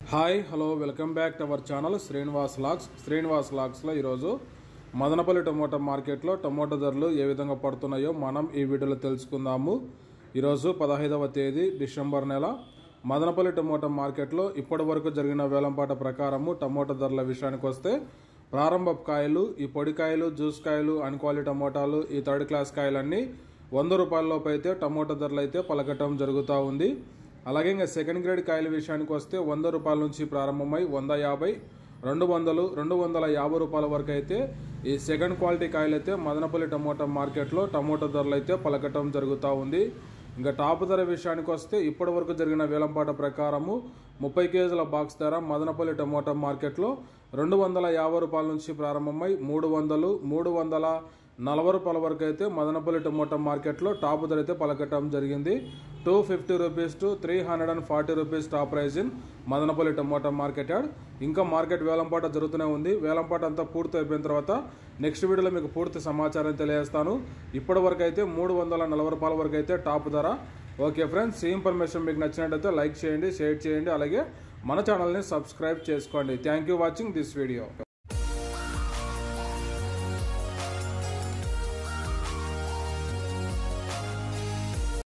Hi hello welcome back to our channel Srinivas logs లో ఈరోజు Madanapalle tomato మార్కెట్లో టమోటా ధరలు ఏ విధంగా పడుతున్నాయో మనం ఈ వీడియోలో తెలుసుకుందాము। ఈరోజు 15వ తేదీ డిసెంబర్ నెల మదనపల్లి టమోటా మార్కెట్లో ఇప్పటి వరకు జరిగిన వేలంపాట ప్రకారము టమోటా ధరల విషయానికి వస్తే ప్రారంభ కాయలు, ఈ పొడి కాయలు, జ్యూస్ కాయలు, అన్క్వాలిటీ టమోటాలు, ఈ థర్డ్ క్లాస్ కాయలన్నీ 100 రూపాయల లోపు అయితే టమోటా ధరలు అయితే పలకటం జరుగుతూ ఉంది। అలాగే ఇంకా సెకండ్ గ్రేడ్ కాయల విషయానికి వస్తే 100 రూపాయల నుంచి ప్రారంభమై 150, 200, 250 రూపాయల వరకు అయితే ఈ సెకండ్ క్వాలిటీ కాయలు అయితే మదనపల్లి టమోటా మార్కెట్లో టమోటా ధరలు అయితే పలకటం జరుగుతూ ఉంది। ఇంకా టాప్ ధర విషయానికి వస్తే ఇప్పటి వరకు జరిగిన వేలంపాట ప్రకారము 30 కేజీల బాక్స్ ధర మదనపల్లి టమోటా మార్కెట్లో 250 రూపాయల నుంచి ప్రారంభమై 300, 340 రూపాయల వరకు అయితే మదనపల్లి టమోటా మార్కెట్లో టాప్ ధర అయితే పలకటం జరిగింది। 250 rupees to 340 rupees top price in Madanapalle tomato market yard. ఇంకా మార్కెట్ వేలంపాట జరుగుతూనే ఉంది। వేలంపాట అంతా పూర్తి అయిపోయిన తర్వాత నెక్స్ట్ వీడియోలో మీకు పూర్తి సమాచారం తెలియజేస్తాను। ఇప్పటి వరకు అయితే 340 రూపాయల వరకు అయితే టాప్ ధర। ఓకే ఫ్రెండ్స్, ఈ ఇన్ఫర్మేషన్ మీకు నచ్చినట్లయితే లైక్ చేయండి, షేర్ చేయండి, అలాగే మన ఛానల్ని సబ్స్క్రైబ్ చేసుకోండి। Thank you watching this video.